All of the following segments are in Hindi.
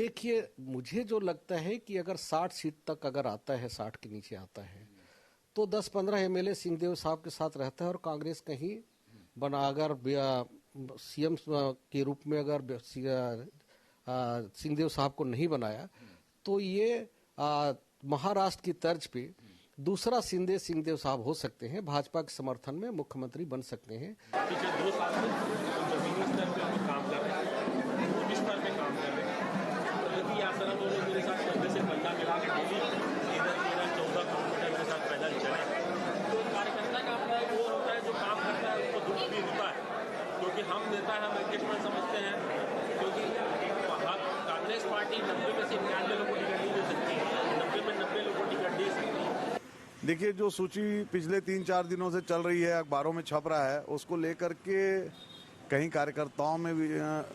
देखिए, मुझे जो लगता है कि अगर 60 सीट तक अगर आता है, 60 के नीचे आता है, तो 10-15 एमएलए सिंहदेव साहब के साथ रहता है और कांग्रेस कहीं बना, अगर सीएम के रूप में अगर सिंहदेव साहब को नहीं बनाया तो ये महाराष्ट्र की तर्ज पे दूसरा सिंहदेव साहब हो सकते हैं, भाजपा के समर्थन में मुख्यमंत्री बन सकते हैं। पिछले 2 साल से जमीनी स्तर पे हम काम कर रहे हैं, बूथ स्तर पे काम कर रहे हैं। प्रगति यात्रा में उन्होंने मेरे साथ कंधे से कंधा मिला के डेली 13-14 किलोमीटर मेरे साथ पैदल चले। तो कार्यकर्ता का अपना वो होता है, जो काम करता है उसको दुख भी होता है, क्योंकि हम नेता हम एंगेजमेंट समझते हैं, क्योंकि कांग्रेस पार्टी 90 में से 99 लोगों की टिकट नहीं दे सकती है, 90 में 90 लोगों की टिकट दे सकती है। देखिए, जो सूची पिछले 3-4 दिनों से चल रही है, अखबारों में छप रहा है, उसको लेकर के कहीं कार्यकर्ताओं में भी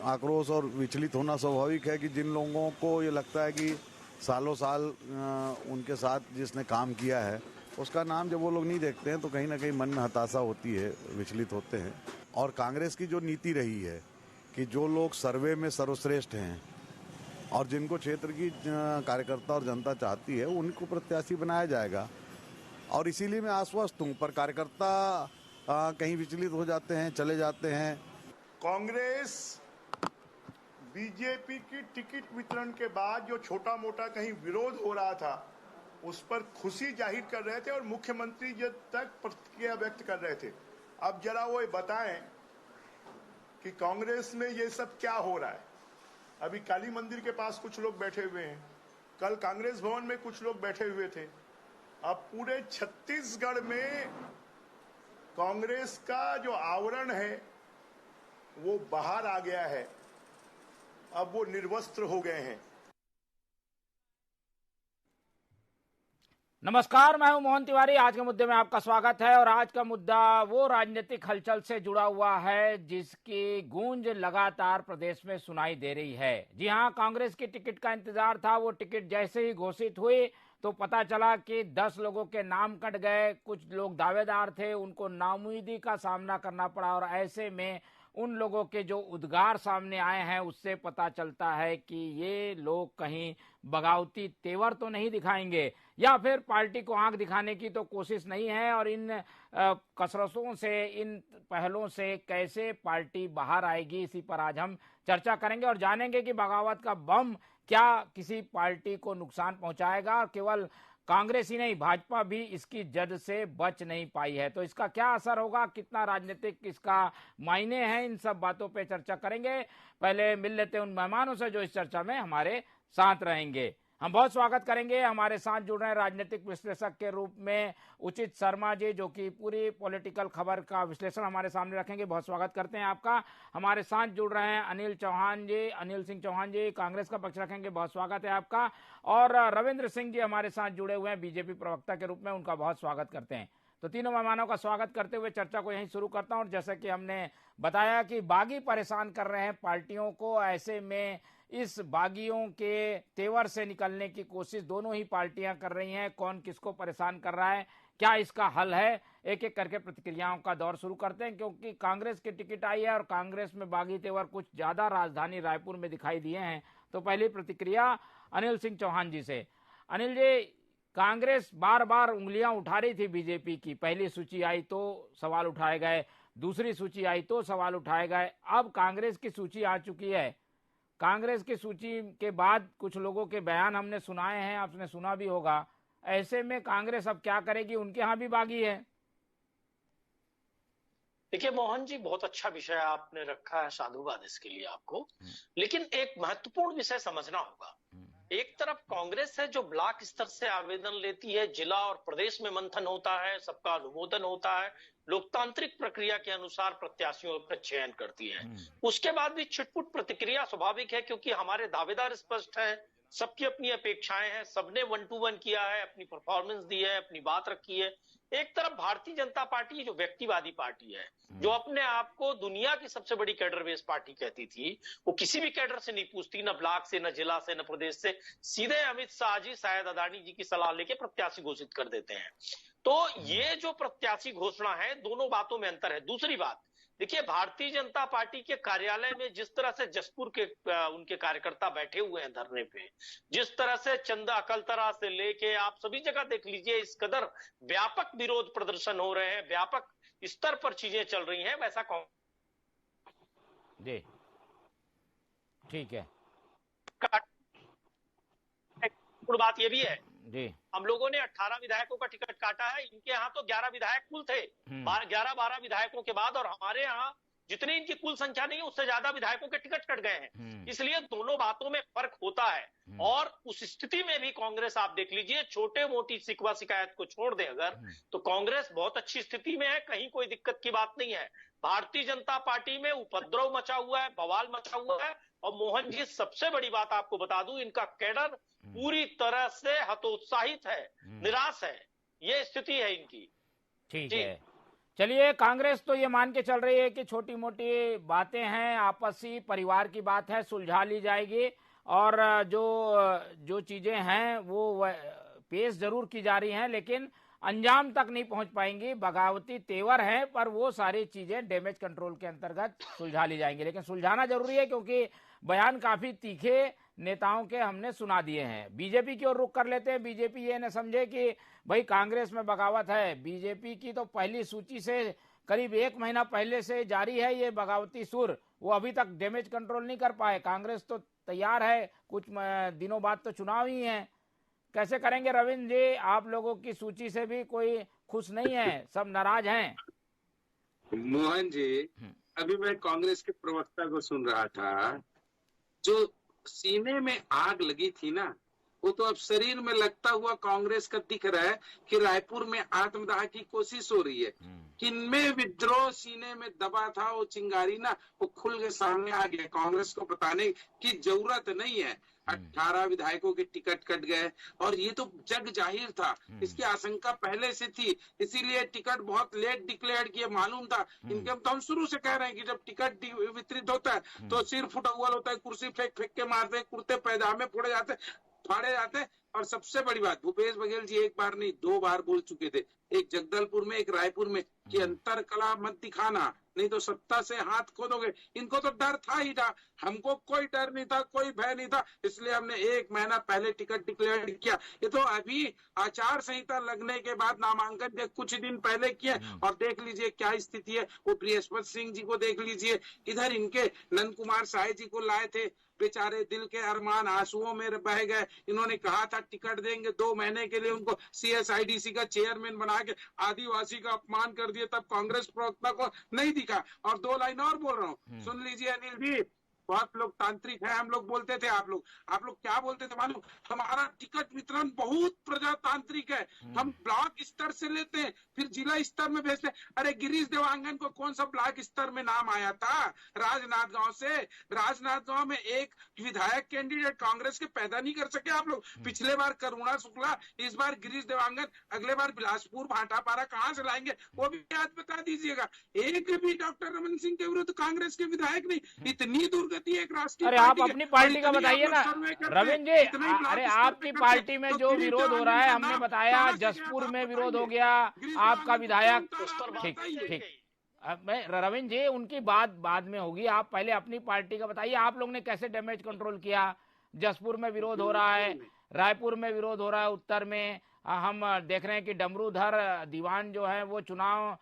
आक्रोश और विचलित होना स्वाभाविक है कि जिन लोगों को ये लगता है कि सालों साल उनके साथ जिसने काम किया है उसका नाम जब वो लोग नहीं देखते हैं तो कहीं ना कहीं मन में हताशा होती है, विचलित होते हैं। और कांग्रेस की जो नीति रही है कि जो लोग सर्वे में सर्वश्रेष्ठ हैं और जिनको क्षेत्र की कार्यकर्ता और जनता चाहती है उनको प्रत्याशी बनाया जाएगा, और इसीलिए मैं आश्वस्त हूँ। पर कार्यकर्ता कहीं विचलित हो जाते हैं, चले जाते हैं। कांग्रेस बीजेपी की टिकट वितरण के बाद जो छोटा मोटा कहीं विरोध हो रहा था उस पर खुशी जाहिर कर रहे थे और मुख्यमंत्री जी तक प्रतिक्रिया व्यक्त कर रहे थे। अब जरा वो बताएं कि कांग्रेस में ये सब क्या हो रहा है। अभी काली मंदिर के पास कुछ लोग बैठे हुए हैं, कल कांग्रेस भवन में कुछ लोग बैठे हुए थे। अब पूरे छत्तीसगढ़ में कांग्रेस का जो आवरण है वो बाहर आ गया है, अब वो निर्वस्त्र हो गए हैं। नमस्कार, मैं हूं मोहन तिवारी। आज के मुद्दे में आपका स्वागत है और आज का मुद्दा वो राजनीतिक हलचल से जुड़ा हुआ है जिसकी गूंज लगातार प्रदेश में सुनाई दे रही है। जी हां, कांग्रेस की टिकट का इंतजार था। वो टिकट जैसे ही घोषित हुई तो पता चला कि 10 लोगों के नाम कट गए। कुछ लोग दावेदार थे, उनको नाउम्मीदी का सामना करना पड़ा और ऐसे में उन लोगों के जो उद्गार सामने आए हैं उससे पता चलता है कि ये लोग कहीं बगावती तेवर तो नहीं दिखाएंगे या फिर पार्टी को आंख दिखाने की तो कोशिश नहीं है। और इन कसरतों से, इन पहलों से कैसे पार्टी बाहर आएगी, इसी पर आज हम चर्चा करेंगे और जानेंगे कि बगावत का बम क्या किसी पार्टी को नुकसान पहुंचाएगा। केवल कांग्रेस ही नहीं, भाजपा भी इसकी जद से बच नहीं पाई है। तो इसका क्या असर होगा, कितना राजनीतिक इसका मायने हैं, इन सब बातों पे चर्चा करेंगे। पहले मिल लेते हैं उन मेहमानों से जो इस चर्चा में हमारे साथ रहेंगे। हम बहुत स्वागत करेंगे, हमारे साथ जुड़ रहे हैं राजनीतिक विश्लेषक के रूप में उचित शर्मा जी, जो कि पूरी पॉलिटिकल खबर का विश्लेषण हमारे सामने रखेंगे। बहुत स्वागत करते हैं आपका। हमारे साथ जुड़ रहे हैं अनिल सिंह चौहान जी, कांग्रेस का पक्ष रखेंगे। बहुत स्वागत है आपका। और रविंद्र सिंह जी हमारे साथ जुड़े हुए हैं बीजेपी प्रवक्ता के रूप में, उनका बहुत स्वागत करते हैं। तो तीनों मेहमानों का स्वागत करते हुए चर्चा को यहीं शुरू करता हूं। और जैसे कि हमने बताया कि बागी परेशान कर रहे हैं पार्टियों को, ऐसे में इस बागियों के तेवर से निकलने की कोशिश दोनों ही पार्टियां कर रही हैं। कौन किसको परेशान कर रहा है, क्या इसका हल है, एक एक करके प्रतिक्रियाओं का दौर शुरू करते हैं। क्योंकि कांग्रेस की टिकट आई है और कांग्रेस में बागी तेवर कुछ ज्यादा राजधानी रायपुर में दिखाई दिए हैं। तो पहली प्रतिक्रिया अनिल सिंह चौहान जी से। अनिल जी, कांग्रेस बार बार उंगलियां उठा रही थी बीजेपी की। पहली सूची आई तो सवाल उठाए गए, दूसरी सूची आई तो सवाल उठाए गए, अब कांग्रेस की सूची आ चुकी है। कांग्रेस की सूची के बाद कुछ लोगों के बयान हमने सुनाए हैं, आपने सुना भी होगा। ऐसे में कांग्रेस अब क्या करेगी, उनके यहां भी बागी है। देखिए मोहन जी, बहुत अच्छा विषय आपने रखा है, साधुवाद इसके लिए आपको। लेकिन एक महत्वपूर्ण विषय समझना होगा। एक तरफ कांग्रेस है जो ब्लॉक स्तर से आवेदन लेती है, जिला और प्रदेश में मंथन होता है, सबका अनुमोदन होता है, लोकतांत्रिक प्रक्रिया के अनुसार प्रत्याशियों का चयन करती है। उसके बाद भी छिटपुट प्रतिक्रिया स्वाभाविक है, क्योंकि हमारे दावेदार स्पष्ट हैं, सबकी अपनी अपेक्षाएं हैं, सबने 1-to-1 किया है, अपनी परफॉर्मेंस दी है, अपनी बात रखी है। एक तरफ भारतीय जनता पार्टी जो व्यक्तिवादी पार्टी है, जो अपने आप को दुनिया की सबसे बड़ी कैडर बेस पार्टी कहती थी, वो किसी भी कैडर से नहीं पूछती, न ब्लॉक से, न जिला से, न प्रदेश से, सीधे अमित शाह जी, शायद अदानी जी की सलाह लेके प्रत्याशी घोषित कर देते हैं। तो ये जो प्रत्याशी घोषणा है, दोनों बातों में अंतर है। दूसरी बात, देखिए, भारतीय जनता पार्टी के कार्यालय में जिस तरह से जसपुर के उनके कार्यकर्ता बैठे हुए हैं धरने पे, जिस तरह से चंदा अकलतरा से लेके आप सभी जगह देख लीजिए, इस कदर व्यापक विरोध प्रदर्शन हो रहे हैं, व्यापक स्तर पर चीजें चल रही हैं, वैसा जी ठीक है। बात ये भी है जी, हम लोगों ने 18 विधायकों का टिकट काटा है, इनके यहाँ तो 11 विधायक कुल थे, 11-12 विधायकों के बाद, और हमारे यहाँ जितनी इनकी कुल संख्या नहीं है उससे ज्यादा विधायकों के टिकट कट गए हैं। इसलिए दोनों बातों में फर्क होता है। और उस स्थिति में भी कांग्रेस आप देख लीजिए, छोटे मोटी शिकवा शिकायत को छोड़ दे अगर, तो कांग्रेस बहुत अच्छी स्थिति में है, कहीं कोई दिक्कत की बात नहीं है। भारतीय जनता पार्टी में उपद्रव मचा हुआ है, बवाल मचा हुआ है, और मोहन जी सबसे बड़ी बात आपको बता दूं, इनका कैडर पूरी तरह से हतोत्साहित है, निराश है, ये स्थिति है इनकी। ठीक है। चलिए, कांग्रेस तो ये मान के चल रही है कि छोटी मोटी बातें हैं, आपसी परिवार की बात है, सुलझा ली जाएगी, और जो चीजें हैं वो पेश जरूर की जा रही हैं, लेकिन अंजाम तक नहीं पहुंच पाएंगी। बगावती तेवर है, पर वो सारी चीजें डैमेज कंट्रोल के अंतर्गत सुलझा ली जाएंगी। लेकिन सुलझाना जरूरी है, क्योंकि बयान काफी तीखे नेताओं के हमने सुना दिए हैं। बीजेपी की ओर रुख कर लेते हैं। बीजेपी ये न समझे कि भाई कांग्रेस में बगावत है। बीजेपी की तो पहली सूची से करीब 1 महीना पहले से जारी है ये बगावती सुर, वो अभी तक डैमेज कंट्रोल नहीं कर पाए। कांग्रेस तो तैयार है, कुछ दिनों बाद तो चुनाव ही है। कैसे करेंगे रविंद्र जी? आप लोगों की सूची से भी कोई खुश नहीं है, सब नाराज हैं। मोहन जी, अभी मैं कांग्रेस के प्रवक्ता को सुन रहा था, जो सीने में आग लगी थी ना, वो तो अब शरीर में लगता हुआ कांग्रेस का दिख रहा है कि रायपुर में आत्मदाह की कोशिश हो रही है। किनमें विद्रोह सीने में दबा था, वो चिंगारी ना वो खुल के सामने आ गया। कांग्रेस को बताने की जरूरत नहीं है। 18 विधायकों के टिकट कट गए, और ये तो जग जाहिर था, इसकी आशंका पहले से थी, इसीलिए टिकट बहुत लेट डिक्लेयर किए। मालूम था इनके, तो हम शुरू से कह रहे हैं कि जब टिकट वितरित होता है तो सिर फुटअव्वल होता है, कुर्सी फेंक फेंक के मारते, कुर्ते पैजामे फाड़े जाते। और सबसे बड़ी बात, भूपेश बघेल जी 1 बार नहीं 2 बार बोल चुके थे, एक जगदलपुर में एक रायपुर में, कि अंतर कला मत दिखाना, नहीं तो सत्ता से हाथ खोदोगे। इनको तो डर था ही था, हमको कोई डर नहीं था, कोई भय नहीं था, इसलिए हमने 1 महीना पहले टिकट डिक्लेयर किया। ये तो अभी आचार संहिता लगने के बाद नामांकन के कुछ दिन पहले किए, और देख लीजिए क्या स्थिति है। वो बृहस्पति सिंह जी को देख लीजिए, इधर इनके नंद कुमार साय जी को लाए थे, बेचारे दिल के अरमान आंसुओं में बह गए। इन्होंने कहा था टिकट देंगे, 2 महीने के लिए उनको CSIDC का चेयरमैन बना के आदिवासी का अपमान कर दिया, तब कांग्रेस प्रवक्ता को नहीं दिखा। और 2 लाइन और बोल रहा हूँ, सुन लीजिए अनिल जी, बहुत लोग तांत्रिक है, हम लोग बोलते थे, आप लोग क्या बोलते थे मालूम? हमारा टिकट वितरण बहुत प्रजातांत्रिक है, हम ब्लॉक स्तर से लेते हैं, फिर जिला स्तर में भेजते हैं। अरे गिरीश देवांगन को कौन सा ब्लॉक स्तर में नाम आया था? राजनांदगांव से। राजनांदगांव में एक विधायक कैंडिडेट कांग्रेस के पैदा नहीं कर सके आप लोग। पिछले बार करुणा शुक्ला, इस बार गिरीश देवांगन, अगले बार बिलासपुर भाटापारा कहाँ से लाएंगे वो भी आज बता दीजिएगा। एक भी डॉक्टर रमन सिंह के विरुद्ध कांग्रेस के विधायक नहीं। इतनी दुर्गति एक राष्ट्रीय। अरे आप अपनी पार्टी का बताइए ना रविंद्र जी। अरे आपकी पार्टी में जो विरोध हो रहा है, हमने बताया जसपुर में विरोध हो गया, आपका विधायक। ठीक, मैं रविंद्र जी, उनकी बात बाद में होगी, आप पहले अपनी पार्टी का बताइए, आप लोग ने कैसे डैमेज कंट्रोल किया? जसपुर में विरोध हो रहा है, रायपुर में विरोध हो रहा है, उत्तर में हम देख रहे हैं कि डमरूधर दीवान जो है वो चुनाव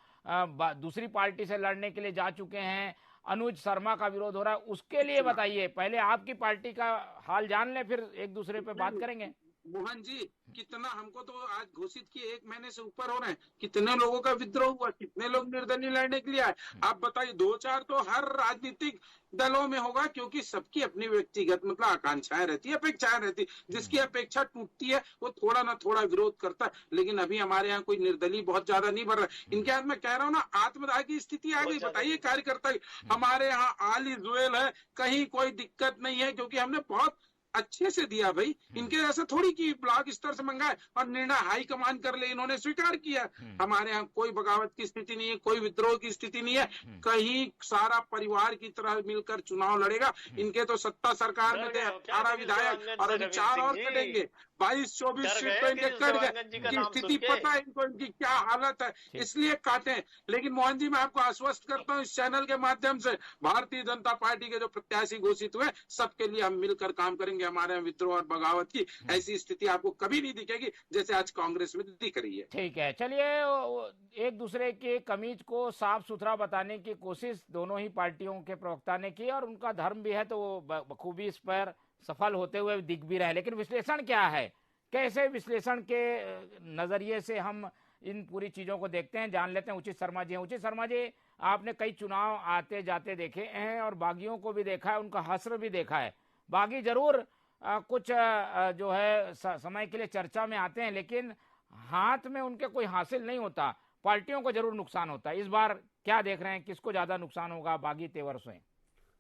दूसरी पार्टी से लड़ने के लिए जा चुके हैं, अनुज शर्मा का विरोध हो रहा है। उसके लिए बताइए, पहले आपकी पार्टी का हाल जान ले, फिर एक दूसरे पे बात करेंगे। मोहन जी, कितना हमको तो आज घोषित किए 1 महीने से ऊपर हो रहे हैं, कितने लोगों का विद्रोह हुआ, कितने लोग निर्दलीय लड़ने के लिए आए, आप बताइए। 2-4 तो हर राजनीतिक दलों में होगा, क्योंकि सबकी अपनी व्यक्तिगत मतलब आकांक्षाएं रहती है, अपेक्षाएं रहती, जिसकी अपेक्षा टूटती है वो थोड़ा ना थोड़ा विरोध करता है। लेकिन अभी हमारे यहाँ कोई निर्दलीय बहुत ज्यादा नहीं बढ़ रहा। इनके हाथ में कह रहा हूँ ना, आत्मदाह की स्थिति आ गई। बताइए कार्यकर्ता, हमारे यहाँ आली जुएल है, कहीं कोई दिक्कत नहीं है, क्योंकि हमने बहुत अच्छे से दिया भाई। इनके ऐसा थोड़ी कि ब्लॉक स्तर से मंगाए और निर्णय हाई कमान कर ले, इन्होंने स्वीकार किया। हमारे यहाँ कोई बगावत की स्थिति नहीं है, कोई विद्रोह की स्थिति नहीं है, कहीं सारा परिवार की तरह मिलकर चुनाव लड़ेगा। इनके तो सत्ता सरकार में थे 18 विधायक और अभी 4 और कटेंगे, 22-24 सीट तो इनके कट गए। इनकी स्थिति पता है इनको, इनकी क्या हालत है, इसलिए काटे। लेकिन मोहन जी, मैं आपको आश्वस्त करता हूँ इस चैनल के माध्यम से, भारतीय जनता पार्टी के जो प्रत्याशी घोषित हुए सबके लिए हम मिलकर काम करेंगे। हमारे यहाँ विद्रोह और बगावत की ऐसी स्थिति आपको कभी नहीं दिखेगी जैसे आज कांग्रेस में दिख रही है। ठीक है, चलिए एक दूसरे के कमीज को साफ सुथरा बताने की कोशिश दोनों ही पार्टियों के प्रवक्ता ने की और उनका धर्म भी है, तो वो बखूबी इस पर सफल होते हुए दिख भी रहे। लेकिन विश्लेषण क्या है, कैसे विश्लेषण के नजरिए से हम इन पूरी चीजों को देखते हैं, जान लेते हैं। उचित शर्मा जी हैं। उचित शर्मा जी, आपने कई चुनाव आते जाते देखे हैं और बागियों को भी देखा है, उनका हश्र भी देखा है। बागी जरूर कुछ जो है समय के लिए चर्चा में आते हैं, लेकिन हाथ में उनके कोई हासिल नहीं होता, पार्टियों को जरूर नुकसान होता है। इस बार क्या देख रहे हैं, किसको ज्यादा नुकसान होगा बागी तेवर से?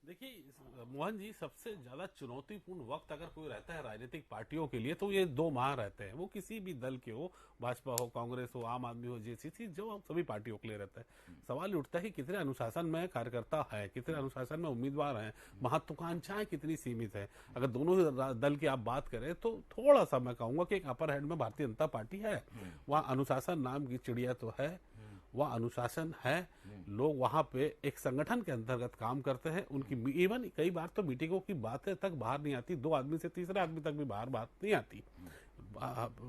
देखिए मोहन जी, सबसे ज्यादा चुनौतीपूर्ण वक्त अगर कोई रहता है राजनीतिक पार्टियों के लिए तो ये 2 माह रहते हैं। वो किसी भी दल के हो, भाजपा हो, कांग्रेस हो, आम आदमी हो, जेसीसी, जो सभी पार्टियों के लिए रहता है। सवाल उठता है कि कितने अनुशासन में कार्यकर्ता है, कितने अनुशासन में उम्मीदवार हैं, महत्वाकांक्षाएं कितनी सीमित है। अगर दोनों दल की आप बात करें तो थोड़ा सा मैं कहूंगा कि एक अपर हैंड में भारतीय जनता पार्टी है। वहाँ अनुशासन नाम की चिड़िया तो है, वह अनुशासन है। लोग वहां पे एक संगठन के अंतर्गत काम करते हैं। उनकी इवन कई बार तो मीटिंगों की बातें तक बाहर नहीं आती, 2 आदमी से तीसरे आदमी तक भी बाहर बात नहीं आती।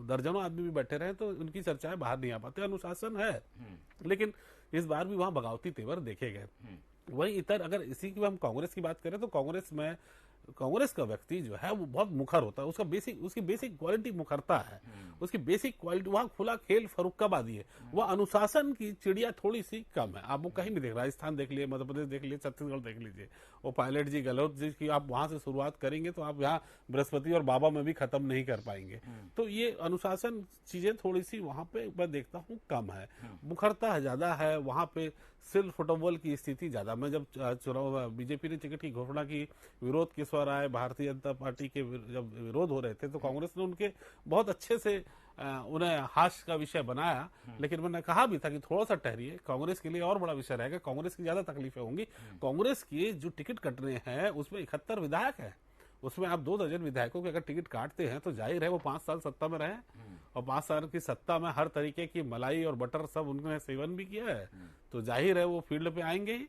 दर्जनों आदमी भी बैठे रहे तो उनकी चर्चाएं बाहर नहीं आ पाती। अनुशासन है, लेकिन इस बार भी वहां बगावती तेवर देखे गए। वही इतर अगर इसी की हम कांग्रेस की बात करें तो कांग्रेस का व्यक्ति जो है वो बहुत मुखर होता है। उसकी बेसिक क्वालिटी मुखरता है। उसकी बेसिक क्वालिटी, वहाँ खुला खेल फरुक्काबादी है। वह अनुशासन की चिड़िया थोड़ी सी कम है। आप वो कहीं भी देख, राजस्थान देख लिए, मध्य प्रदेश देख लिए, छत्तीसगढ़ देख लीजिए। वो पायलट जी, गहलोत जी की आप वहां से शुरुआत करेंगे तो आप यहाँ बृहस्पति और बाबा में भी खत्म नहीं कर पाएंगे। तो ये अनुशासन चीजें थोड़ी सी वहां पे मैं देखता हूँ कम है, मुखरता ज्यादा है वहां पे। सिल फुटबॉल की स्थिति ज्यादा। मैं जब चुनाव बीजेपी ने टिकट की घोषणा की, विरोध किस बार आए, भारतीय जनता पार्टी के जब विरोध हो रहे थे तो कांग्रेस ने उनके बहुत अच्छे से उन्हें हास्य का विषय बनाया। लेकिन मैंने कहा भी था कि थोड़ा सा ठहरिए, कांग्रेस के लिए और बड़ा विषय रहेगा, कांग्रेस की ज्यादा तकलीफें होंगी। कांग्रेस की जो टिकट कट रहे हैं उसमें 71 विधायक है। उसमें आप 2 दर्जन विधायकों के अगर टिकट काटते हैं तो जाहिर है वो 5 साल सत्ता में रहे और 5 साल की सत्ता में हर तरीके की मलाई और बटर सब उन्होंने सेवन भी किया है, तो जाहिर है वो फील्ड पे आएंगे ही।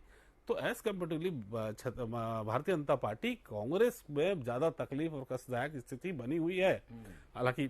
तो as comparatively Bharatiya Janata party Congress में ज्यादा तकलीफ और कष्टदायक स्थिति बनी हुई है। हालांकि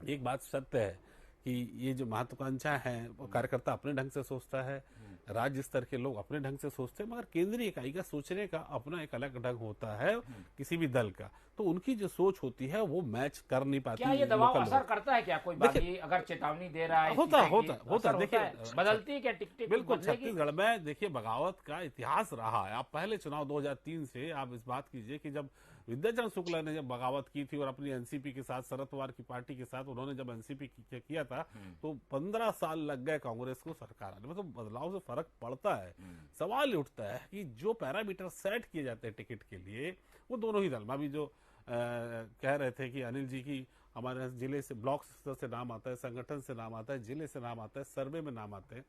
एक बात सत्य है कि ये जो महत्वाकांक्षा है वो कार्यकर्ता अपने ढंग से सोचता है, राज्य स्तर के लोग अपने ढंग से सोचते हैं, मगर केंद्रीय इकाई का सोचने का अपना एक अलग ढंग होता है किसी भी दल का। तो उनकी जो सोच होती है वो मैच कर नहीं पाती। क्या ये दबाव असर करता है क्या? कोई बागी अगर चेतावनी दे रहा है होता देखिए, बदलती है क्या टिकट? बिल्कुल। छत्तीसगढ़ में देखिए बगावत का इतिहास रहा है। आप पहले चुनाव 2003 से आप इस बात कीजिए कि जब विद्याचरण शुक्ला ने जब बगावत की थी और अपनी एनसीपी के साथ, शरद पवार की पार्टी के साथ उन्होंने जब एनसीपी किया था तो 15 साल लग गए कांग्रेस को सरकार आने में। तो बदलाव से फर्क पड़ता है। सवाल उठता है कि जो पैरामीटर सेट किए जाते हैं टिकट के लिए वो दोनों ही दल में, अभी जो कह रहे थे कि अनिल जी की हमारे जिले से, ब्लॉक स्तर से नाम आता है, संगठन से नाम आता है, जिले से नाम आता है, सर्वे में नाम आते हैं,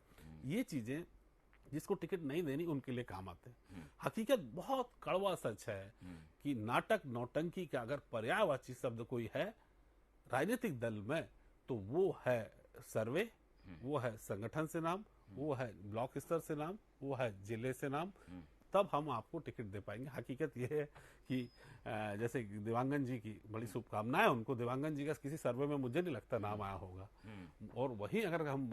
ये चीजें जिसको टिकट नहीं देनी उनके लिए काम आते हैं। हकीकत बहुत कड़वा सच है कि नाटक नौटंकी का अगर पर्यायवाची शब्द कोई है राजनीतिक दल में तो वो है सर्वे, वो है संगठन से नाम, वो है ब्लॉक स्तर से नाम, वो है जिले से नाम, तब हम आपको टिकट दे पाएंगे। हकीकत यह है कि जैसे देवांगन जी की बड़ी शुभकामनाएं उनको, देवांगन जी का किसी सर्वे में मुझे नहीं लगता नाम आया होगा। और वहीं अगर हम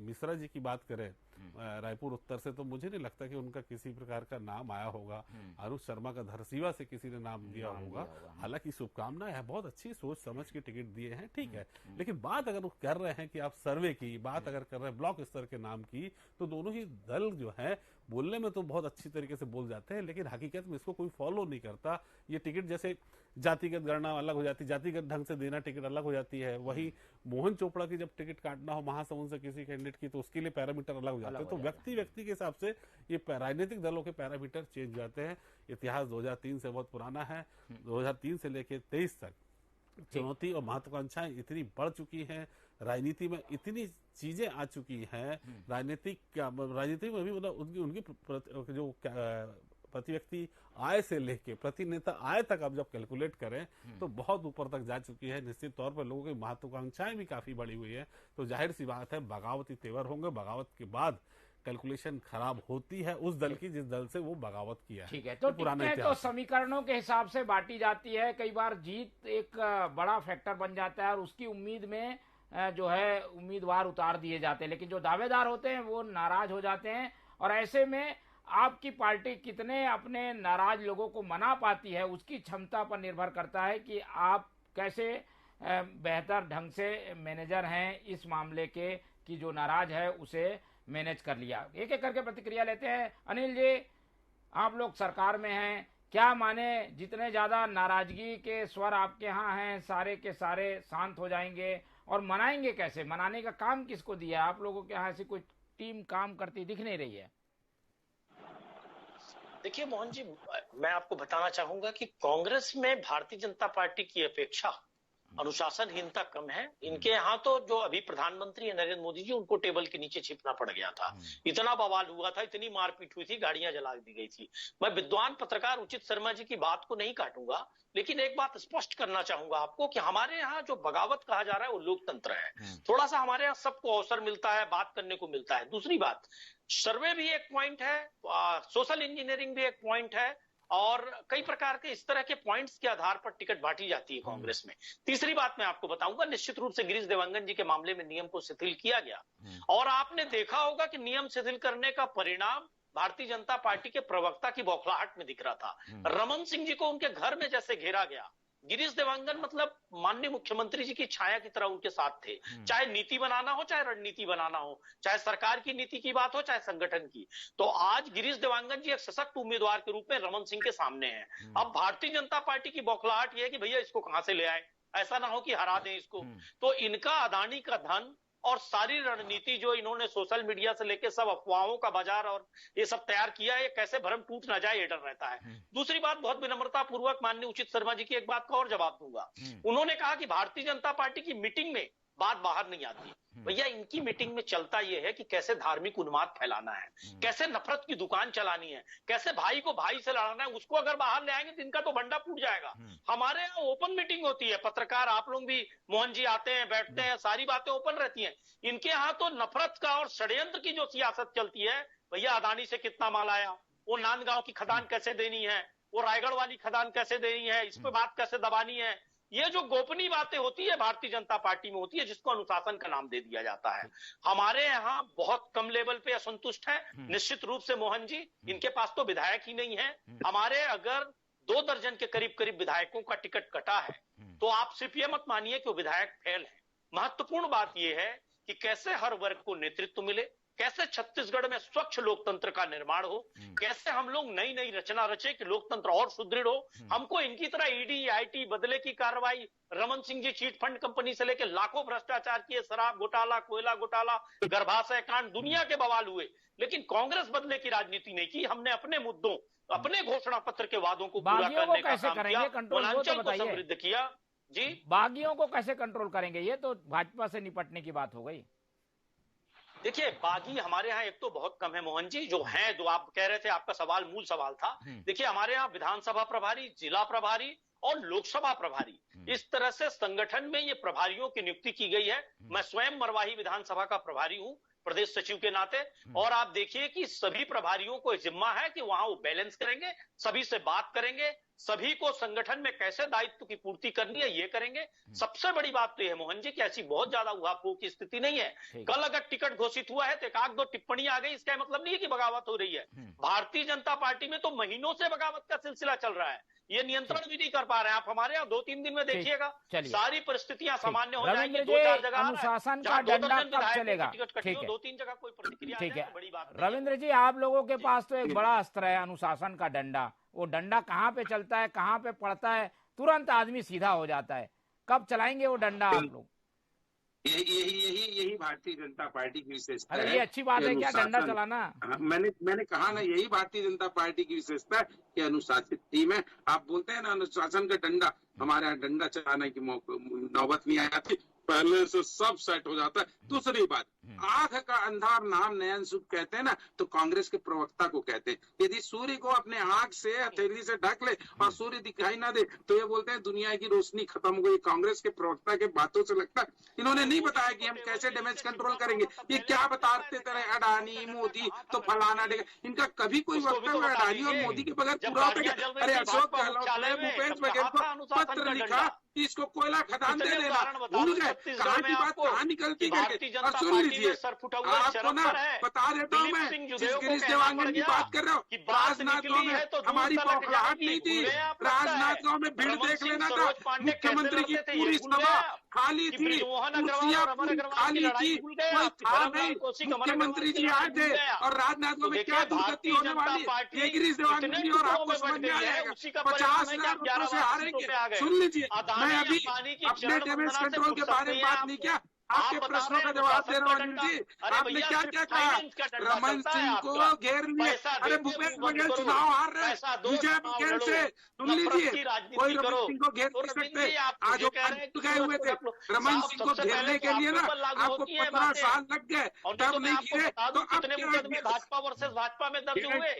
मिश्रा जी की बात करें रायपुर उत्तर से तो मुझे नहीं लगता कि उनका किसी प्रकार का नाम आया होगा। अनुज शर्मा का धरसीवा से किसी ने नाम दिया होगा। हालांकि शुभकामनाएं है, बहुत अच्छी सोच समझ के टिकट दिए हैं, ठीक है। लेकिन बात अगर कर रहे हैं कि आप सर्वे की बात अगर कर रहे हैं ब्लॉक स्तर के नाम की, तो दोनों ही दल जो है बोलने में तो बहुत अच्छी तरीके से बोल जाते हैं लेकिन हकीकत में इसको कोई फॉलो नहीं करता। था। ये टिकट जैसे जातिगत गणना अलग हो जाती, जातिगत ढंग से देना टिकट अलग हो जाती है। वही मोहन चोपड़ा की जब टिकट काटना हो महासमुंद से किसी कैंडिडेट की, तो उसके लिए पैरामीटर अलग हो जाते हैं। तो व्यक्ति व्यक्ति के हिसाब से ये राजनीतिक दलों के पैरामीटर चेंज हो जाते हैं। इतिहास 2003 से बहुत पुराना है। 2003 से लेकर 23 तक चुनौती और महत्वाकांक्षाएं इतनी बढ़ चुकी हैं, राजनीति में इतनी चीजें आ चुकी हैं, राजनीति में भी मतलब उनकी जो प्रति व्यक्ति आय से लेके प्रति नेता आय तक अब जब कैलकुलेट करें तो बहुत ऊपर तक जा चुकी है। निश्चित तौर पर लोगों की महत्वाकांक्षाएं भी काफी बढ़ी हुई है। तो जाहिर सी बात है बगावती तेवर होंगे, बगावत के बाद कैलकुलेशन खराब होती है उस दल की जिस दल से वो बगावत किया है। ठीक है, तो टिकटें तो समीकरणों के हिसाब से बांटी जाती है। कई बार जीत एक बड़ा फैक्टर बन जाता है और उसकी उम्मीद में जो है उम्मीदवार उतार दिए जाते हैं, लेकिन जो दावेदार होते हैं वो नाराज हो जाते हैं। और ऐसे में आपकी पार्टी कितने अपने नाराज लोगों को मना पाती है उसकी क्षमता पर निर्भर करता है कि आप कैसे बेहतर ढंग से मैनेजर हैं इस मामले के कि जो नाराज है उसे मैनेज कर लिया। एक एक करके प्रतिक्रिया लेते हैं। अनिल जी, आप लोग सरकार में हैं, क्या माने जितने ज्यादा नाराजगी के स्वर आपके यहाँ हैं सारे के सारे शांत हो जाएंगे? और मनाएंगे कैसे? मनाने का काम किसको दिया? आप लोगों के यहाँ ऐसी कोई टीम काम करती दिख नहीं रही है। देखिए मोहन जी, मैं आपको बताना चाहूंगा कि कांग्रेस में भारतीय जनता पार्टी की अपेक्षा अनुशासनहीनता कम है। इनके यहाँ तो जो अभी प्रधानमंत्री है नरेंद्र मोदी जी, उनको टेबल के नीचे छिपना पड़ गया था। इतना बवाल हुआ था, इतनी मारपीट हुई थी, गाड़ियां जला दी गई थी। मैं विद्वान पत्रकार उचित शर्मा जी की बात को नहीं काटूंगा, लेकिन एक बात स्पष्ट करना चाहूंगा आपको कि हमारे यहाँ जो बगावत कहा जा रहा है वो लोकतंत्र है। थोड़ा सा हमारे यहाँ सबको अवसर मिलता है, बात करने को मिलता है। दूसरी बात, सर्वे भी एक पॉइंट है, सोशल इंजीनियरिंग भी एक पॉइंट है, और कई प्रकार के इस तरह के पॉइंट्स के आधार पर टिकट बांटी जाती है कांग्रेस में। तीसरी बात मैं आपको बताऊंगा, निश्चित रूप से गिरीश देवांगन जी के मामले में नियम को शिथिल किया गया, और आपने देखा होगा कि नियम शिथिल करने का परिणाम भारतीय जनता पार्टी के प्रवक्ता की बौखलाहट में दिख रहा था। रमन सिंह जी को उनके घर में जैसे घेरा गया, गिरीश देवांगन मतलब माननीय मुख्यमंत्री जी की छाया की तरह उनके साथ थे। चाहे नीति बनाना हो, चाहे रणनीति बनाना हो, चाहे सरकार की नीति की बात हो, चाहे संगठन की। तो आज गिरीश देवांगन जी एक सशक्त उम्मीदवार के रूप में रमन सिंह के सामने हैं। अब भारतीय जनता पार्टी की बौखलाहट यह है कि भैया इसको कहां से ले आए, ऐसा ना हो कि हरा दें इसको। तो इनका अदानी का धन और सारी रणनीति जो इन्होंने सोशल मीडिया से लेकर सब अफवाहों का बाजार और ये सब तैयार किया है, कैसे भरम टूट ना जाए ये डर रहता है। दूसरी बात, बहुत विनम्रता पूर्वक माननीय उचित शर्मा जी की एक बात का और जवाब दूंगा। उन्होंने कहा कि भारतीय जनता पार्टी की मीटिंग में बात बाहर नहीं आती। भैया इनकी मीटिंग में चलता यह है कि कैसे धार्मिक उन्माद फैलाना है, कैसे नफरत की दुकान चलानी है, कैसे भाई को भाई से लड़ाना है। उसको अगर बाहर ले आएंगे तो इनका तो भंडा फूट जाएगा। हमारे यहाँ ओपन मीटिंग होती है, पत्रकार आप लोग भी मोहन जी आते हैं, बैठते हैं, सारी बातें ओपन रहती हैं। इनके यहाँ तो नफरत का और षड्यंत्र की जो सियासत चलती है, भैया अदानी से कितना माल आया, वो नांदगांव की खदान कैसे देनी है, वो रायगढ़ वाली खदान कैसे देनी है, इस पे बात कैसे दबानी है। ये जो गोपनीय बातें होती है भारतीय जनता पार्टी में होती है, जिसको अनुशासन का नाम दे दिया जाता है। हमारे यहाँ बहुत कम लेवल पे असंतुष्ट है। निश्चित रूप से मोहन जी, इनके पास तो विधायक ही नहीं है। हमारे अगर 2 दर्जन के करीब करीब विधायकों का टिकट कटा है तो आप सिर्फ ये मत मानिए कि वो विधायक फेल है। महत्वपूर्ण बात यह है कि कैसे हर वर्ग को नेतृत्व मिले, कैसे छत्तीसगढ़ में स्वच्छ लोकतंत्र का निर्माण हो, कैसे हम लोग नई नई रचना रचे कि लोकतंत्र और सुदृढ़ हो। हमको इनकी तरह ईडी आईटी बदले की कार्रवाई, Raman Singh ji chit fund company से लेकर लाखों भ्रष्टाचार किए, शराब घोटाला, कोयला घोटाला, गर्भाशय कांड, दुनिया के बवाल हुए, लेकिन कांग्रेस बदले की राजनीति नहीं की। हमने अपने मुद्दों, अपने घोषणा पत्र के वादों को पूरा करने का काम किया, वनांचल को समृद्ध किया। जी, बागियों को कैसे कंट्रोल करेंगे? ये तो भाजपा से निपटने की बात हो गई। देखिए, बागी हमारे यहाँ एक तो बहुत कम है मोहन जी, जो हैं, जो आप कह रहे थे, आपका सवाल मूल सवाल था। देखिए, हमारे यहाँ विधानसभा प्रभारी, जिला प्रभारी और लोकसभा प्रभारी, इस तरह से संगठन में ये प्रभारियों की नियुक्ति की गई है। मैं स्वयं मरवाही विधानसभा का प्रभारी हूँ प्रदेश सचिव के नाते, और आप देखिए कि सभी प्रभारियों को जिम्मा है कि वहां वो बैलेंस करेंगे, सभी से बात करेंगे, सभी को संगठन में कैसे दायित्व की पूर्ति करनी है ये करेंगे। सबसे बड़ी बात तो यह है मोहन जी कि ऐसी बहुत ज्यादा उहापोह की स्थिति नहीं है। कल अगर टिकट घोषित हुआ है तो 1-2 टिप्पणी आ गई, इसका मतलब नहीं है कि बगावत हो रही है। भारतीय जनता पार्टी में तो महीनों से बगावत का सिलसिला चल रहा है, ये नियंत्रण भी नहीं कर पा रहे हैं। आप हमारे यहाँ 2-3 दिन में देखिएगा, सारी परिस्थितियां सामान्य हो जाएंगी। 2-4 जगह अनुशासन का डंडा कब चलेगा? ठीक है, 2-3 जगह कोई प्रतिक्रिया ठीक है। बड़ी बात। रविंद्र जी, आप लोगों के पास तो एक बड़ा अस्त्र है अनुशासन का डंडा, वो डंडा कहाँ पे चलता है, कहाँ पे पड़ता है, तुरंत आदमी सीधा हो जाता है। कब चलाएंगे वो डंडा आप लोग? यही भारतीय जनता पार्टी की विशेषता अरे है। ये अच्छी बात है क्या, डंडा अनुशासन- चलाना? हाँ, मैंने कहा ना, यही भारतीय जनता पार्टी की विशेषता है कि अनुशासित टीम है। आप बोलते हैं ना अनुशासन का डंडा, हमारे यहाँ डंडा चलाने की नौबत नहीं आती, पहले से सब सेट हो जाता है। दूसरी बात, आंख का अंधा नाम नयन सुख कहते हैं ना, तो कांग्रेस के प्रवक्ता को कहते हैं। यदि सूर्य को अपने आंख से हथेली से ढक ले और सूर्य दिखाई ना दे तो ये बोलते हैं दुनिया की रोशनी खत्म हो गई। कांग्रेस के प्रवक्ता के बातों से लगता है इन्होंने नहीं बताया कि हम कैसे डैमेज कंट्रोल करेंगे। ये क्या बताते तरह अडानी मोदी तो फलाना देगा, इनका कभी कोई वक्तव्य अडानी और मोदी के बगैर पूरा होता है? अरे अशोक गहलोत ने भूपेश बघेल को पत्र लिखा कि इसको कोयला खदान दे देना, भूल गए कहाँ की बात कहाँ निकलती करके। और सुन लीजिए, आपको ना बता देता हूँ मैं, जिस गिरीश देवांगन की बात कर रहे हो, राजनांदगांव में हमारी बौखलाहट नहीं थी। राजनांदगांव में भीड़ देख लेना था, मुख्यमंत्री की पूरी सभा खाली थी, कुर्सियां खाली थी, कोई था नहीं। मुख्यमंत्री जी आए थे और राजनांदगांव में क्या दुर्गति होने वाली है ये गिरीश देवांगन जी और आपको समझ में आ जाएगा। 50,000 वोटों से हारेंगे। सुन लीजिए, मैं अभी अपने डैमेज कंट्रोल के बारे में बात नहीं किया, आपके प्रश्नों का जवाब दे रहा हूँ। अनिल जी, आपने क्या क्या कहा? रमन सिंह को घेर लिए। अरे भूपेश बघेल चुनाव हार रहे विजय बघेल से। सुन लीजिए, कोई रमन सिंह को घेर नहीं सकते। आज वो गए हुए थे रमन सिंह को घेरने के लिए ना, आपको 15 साल लग गए, तब नहीं घिरे तो अब क्या? भाजपा वर्सेस भाजपा में दर्ज हुए।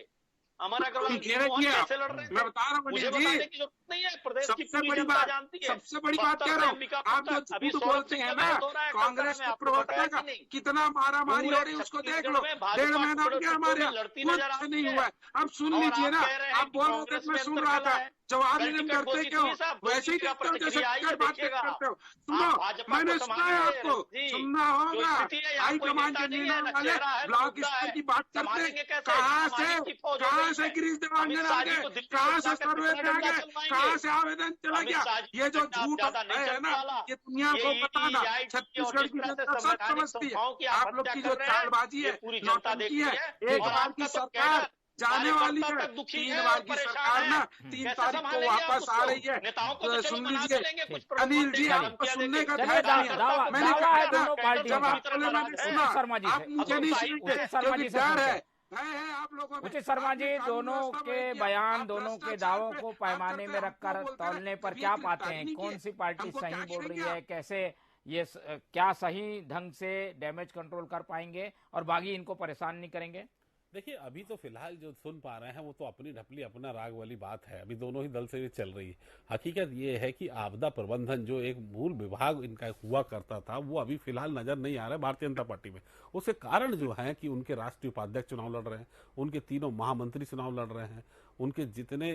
हमारा कैसे लड़ रहे हैं? मैं बता रहा हूँ मुझे बताने की जरूरत नहीं है, प्रदेश की सबसे पूरी बड़ी जनता बात, जानती है। सबसे बड़ी बात कह रहा हूँ, आप जो झूठ बोलते हैं ना कांग्रेस के प्रवक्ता का, कितना मारा मारी हो रही है उसको देख लो। 1.5 महीना हो गया हमारे यहाँ, कुछ नहीं हुआ है। अब सुन लीजिए ना, आप बोल रहे थे मैं सुन रहा था, जवाब ही नहीं करते क्यों? वैसे ही करते हो जैसे बात करते हो। सुनो, मैंने सुना है, आपको सुनना होगा। हाई कमान के निर्णय वाले ब्लॉक स्तर की बात करते, कहाँ से गिरीश देवांगन आ गए, कहाँ से सर्वे पे आ गए, कहाँ से आवेदन चला गया? ये जो झूठ है ना, ये दुनिया को बताना। छत्तीसगढ़ की जनता सब समझती है। आप लोग की जो चालबाजी है, नौटंकी है, एक बार की सरकार जाने वाली है, 3 बार की सरकार ना 3 तारीख को वापस आ रही है। तो सुन लीजिए अनिल जी, आपको सुनने का ध्यान नहीं है। मैंने कहा जब आपको मैंने सुना, आप मुझे नहीं सुनते क्योंकि डर है आप लोगों में। उचित शर्मा जी, दोनों के बयान, दोनों के दावों को पैमाने में रखकर तौलने पर क्या पाते हैं? कौन सी पार्टी सही बोल रही है? कैसे ये क्या सही ढंग से डैमेज कंट्रोल कर पाएंगे और बागी इनको परेशान नहीं करेंगे? देखिए, अभी तो फिलहाल जो सुन पा रहे हैं वो तो अपनी ढपली अपना राग वाली बात है। अभी दोनों ही दल से ये चल रही है। हकीकत ये है कि आपदा प्रबंधन जो एक मूल विभाग इनका हुआ करता था, वो अभी फिलहाल नजर नहीं आ रहा है भारतीय जनता पार्टी में। उसके कारण जो है कि उनके राष्ट्रीय उपाध्यक्ष चुनाव लड़ रहे हैं, उनके तीनों महामंत्री चुनाव लड़ रहे हैं, उनके जितने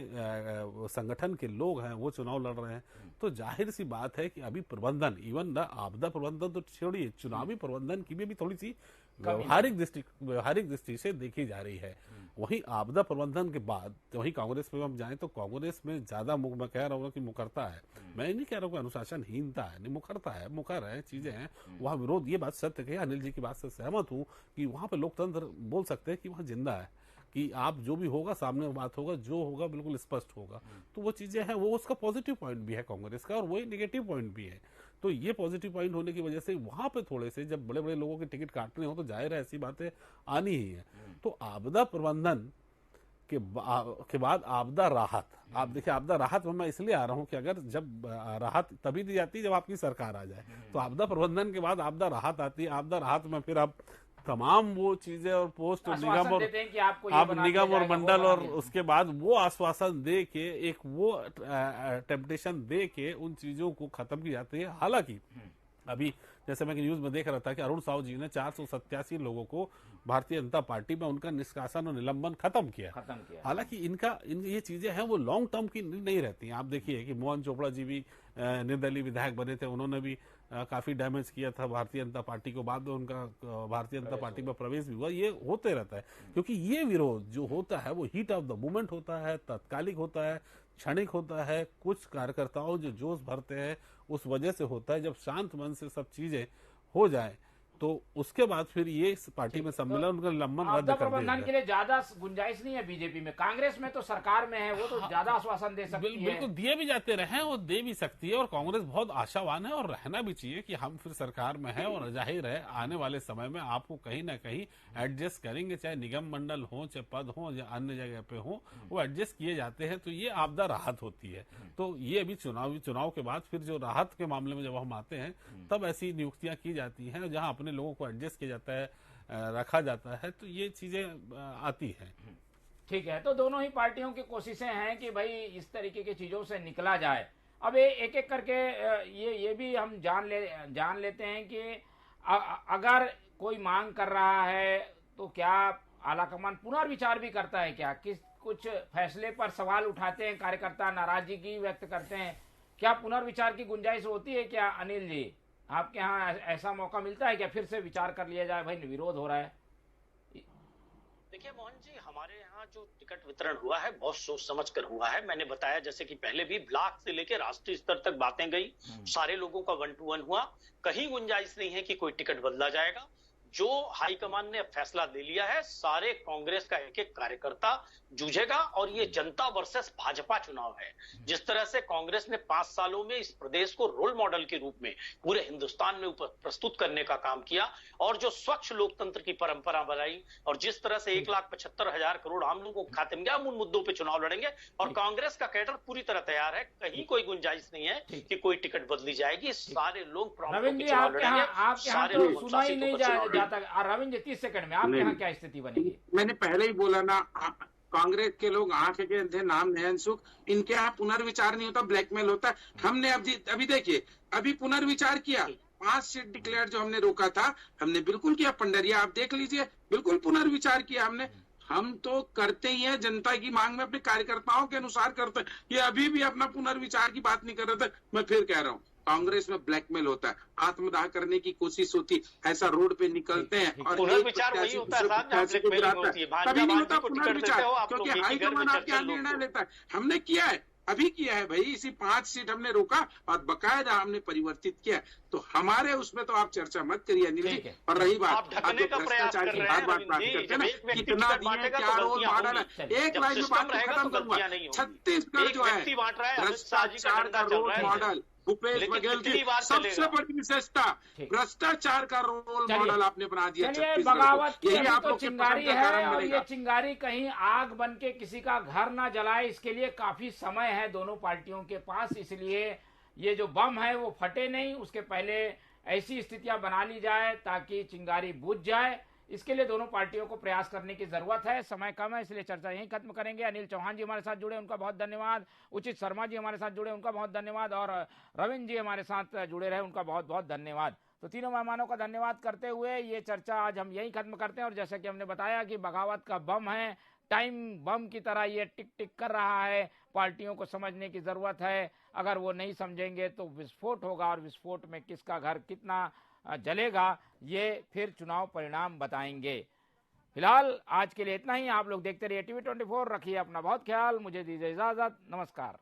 संगठन के लोग हैं वो चुनाव लड़ रहे हैं। तो जाहिर सी बात है कि अभी प्रबंधन, इवन न आपदा प्रबंधन तो छोड़िए, चुनावी प्रबंधन की भी अभी थोड़ी सी व्यावहारिक दृष्टि से देखी जा रही है। वहीं आपदा प्रबंधन के बाद वहीं कांग्रेस में हम जाएं तो कांग्रेस में ज्यादा मैं कह रहा हूँ कि मुखरता है। मैं नहीं कह रहा हूँ कि अनुशासनहीनता है, नहीं, मुखरता है, मुखर है, चीजें हैं वहाँ विरोध। ये बात सत्य है, अनिल जी की बात से सहमत हूँ कि वहां पे लोकतंत्र बोल सकते हैं कि वहाँ जिंदा है, कि आप जो भी होगा सामने बात होगा, जो होगा बिल्कुल स्पष्ट होगा। तो वो चीजें हैं, वो उसका पॉजिटिव पॉइंट भी है कांग्रेस का और वही नेगेटिव पॉइंट भी है। तो ये पॉजिटिव पॉइंट होने की वजह से वहां पे थोड़े से जब बड़े बड़े लोगों के टिकट काटने हो तो जाहिर है ऐसी बातें आनी ही है। तो आपदा प्रबंधन के बाद आपदा राहत, आप देखिए आपदा राहत में मैं इसलिए आ रहा हूं कि अगर जब राहत तभी दी जाती है जब आपकी सरकार आ जाए, तो आपदा प्रबंधन के बाद आपदा राहत आती है। आपदा राहत में फिर आप तमाम वो चीजें और पोस्ट और निगम और मंडल और उसके बाद वो आश्वासन दे के एक वो टेम्पटेशन दे के उन चीजों को खत्म की जाती है। हालांकि अभी जैसे मैं न्यूज में देख रहा था कि अरुण साहू जी ने 487 लोगों को भारतीय जनता पार्टी में उनका निष्कासन और निलंबन खत्म किया। हालांकि ये चीजें हैं वो लॉन्ग टर्म की नहीं रहती हैं। आप देखिए कि मोहन चोपड़ा जी भी निर्दलीय विधायक बने थे, उन्होंने भी काफी डैमेज किया था भारतीय जनता पार्टी को, बाद में उनका भारतीय जनता पार्टी में प्रवेश भी हुआ। ये होते रहता है क्योंकि ये विरोध जो होता है वो हीट ऑफ द मूवमेंट होता है, तात्कालिक होता है, क्षणिक होता है। कुछ कार्यकर्ताओं जो जोश भरते हैं उस वजह से होता है। जब शांत मन से सब चीजें हो जाए तो उसके बाद फिर ये इस पार्टी में सम्मेलन उनका लंबन रद्द आपदा कर दिया प्रबंधन गया। के लिए ज्यादा गुंजाइश नहीं है बीजेपी में। कांग्रेस में तो सरकार में है, वो तो ज्यादा आश्वासन दे सकती है। बिल्कुल दिए भी जाते रहे और दे भी सकती है, और कांग्रेस बहुत आशावान है और रहना भी चाहिए कि हम फिर सरकार में है, और जाहिर है आने वाले समय में आपको कहीं ना कहीं एडजस्ट करेंगे, चाहे निगम मंडल हो, चाहे पद हो, या अन्य जगह पे हो, वो एडजस्ट किए जाते हैं। तो ये आपदा राहत होती है। तो ये अभी चुनाव के बाद फिर जो राहत के मामले में जब हम आते हैं तब ऐसी नियुक्तियां की जाती हैं जहां अपने लोगों को एडजस्ट किया जाता है, रखा जाता है, तो ये चीजें आती हैं। ठीक है, तो दोनों ही पार्टियों की कोशिशें हैं कि भाई इस तरीके की चीजों से निकला जाए। अब एक एक करके ये भी हम जान लेते हैं कि अगर कोई मांग कर रहा है तो क्या आलाकमान पुनर्विचार भी करता है क्या? कुछ फैसले पर सवाल उठाते हैं कार्यकर्ता, नाराजगी व्यक्त करते हैं, क्या पुनर्विचार की गुंजाइश होती है क्या? अनिल जी, आपके यहाँ ऐसा मौका मिलता है क्या फिर से विचार कर लिया जाए, भाई विरोध हो रहा है? देखिए मोहन जी, हमारे यहाँ जो टिकट वितरण हुआ है बहुत सोच समझ कर हुआ है। मैंने बताया जैसे कि पहले भी ब्लॉक से लेकर राष्ट्रीय स्तर तक बातें गई, सारे लोगों का 1 to 1 हुआ। कहीं गुंजाइश नहीं है कि कोई टिकट बदला जाएगा। जो हाईकमान ने फैसला ले लिया है, सारे कांग्रेस का एक एक कार्यकर्ता जूझेगा, और ये जनता वर्सेस भाजपा चुनाव है। जिस तरह से कांग्रेस ने 5 सालों में इस प्रदेश को रोल मॉडल के रूप में पूरे हिंदुस्तान में प्रस्तुत करने का काम किया, और जो स्वच्छ लोकतंत्र की परंपरा बनाई, और जिस तरह से 1,75,000 करोड़ आम लोगों के खाते में गया, हम उन मुद्दों पे चुनाव लड़ेंगे। और कांग्रेस का कैडर पूरी तरह तैयार है, कहीं कोई गुंजाइश नहीं है कि कोई टिकट बदली जाएगी। सारे लोग रविंद्र जी, आपके यहाँ तो सुना ही नहीं जाता। रविंद्र जी 30 सेकंड में आपके यहाँ क्या स्थिति बनेगी? मैंने पहले ही बोला ना, कांग्रेस के लोग आंख के अंधे, नाम नयन सुख, इनके यहाँ पुनर्विचार नहीं होता, ब्लैकमेल होता है। हमने अभी देखिए, अभी पुनर्विचार किया, 5 सीट डिक्लेयर जो हमने रोका था, हमने बिल्कुल किया। पंडरिया आप देख लीजिए, बिल्कुल पुनर्विचार किया हमने। हम तो करते ही हैं, जनता की मांग में अपने कार्यकर्ताओं के अनुसार करते हैं। ये अभी भी अपना पुनर्विचार की बात नहीं कर रहे थे। मैं फिर कह रहा हूँ, कांग्रेस में ब्लैकमेल होता है, आत्मदाह करने की कोशिश होती, ऐसा रोड पे निकलते हैं और पुनर्विचार वही होता है साहब, जहाँ ब्लैकमेलिंग होती है। कभी नहीं होता पुनर्विचार, क्योंकि हाईकमान आपके यहाँ निर्णय लेता है। हमने किया है, अभी किया है भाई, इसी 5 सीट हमने रोका और बकायदा हमने परिवर्तित किया। तो हमारे उसमें तो आप चर्चा मत करिए अनिल जी। और रही बात, आप भ्रष्टाचार की बार बात करते हैं ना, कितना दिए, क्या रोल मॉडल है, एक लाइन में बात खत्म करूंगा। छत्तीसगढ़ जो है भ्रष्टाचार का रोल मॉडल, भूपेश बघेल की सबसे बड़ी विशेषता, भ्रष्टाचार का रोल मॉडल आपने बना दिया छत्तीसगढ़। बगावत की तो चिंगारी है, और ये चिंगारी कहीं आग बन के किसी का घर ना जलाए, इसके लिए काफी समय है दोनों पार्टियों के पास। इसलिए ये जो बम है वो फटे नहीं, उसके पहले ऐसी स्थितियां बना ली जाए ताकि चिंगारी बुझ जाए। इसके लिए दोनों पार्टियों को प्रयास करने की जरूरत है। समय कम है, इसलिए चर्चा यहीं खत्म करेंगे। अनिल चौहान जी हमारे साथ जुड़े, उनका बहुत धन्यवाद। उचित शर्मा जी हमारे साथ जुड़े, उनका बहुत धन्यवाद। और रविंद्र जी हमारे साथ जुड़े रहे, उनका बहुत बहुत धन्यवाद। तो तीनों मेहमानों का धन्यवाद करते हुए ये चर्चा आज हम यहीं खत्म करते हैं। और जैसा कि हमने बताया कि बगावत का बम है, टाइम बम की तरह ये टिक टिक कर रहा है, पार्टियों को समझने की जरूरत है। अगर वो नहीं समझेंगे तो विस्फोट होगा, और विस्फोट में किसका घर कितना जलेगा ये फिर चुनाव परिणाम बताएंगे। फिलहाल आज के लिए इतना ही। आप लोग देखते रहिए टीवी 24, रखिए अपना बहुत ख्याल। मुझे दीजिए इजाजत, नमस्कार।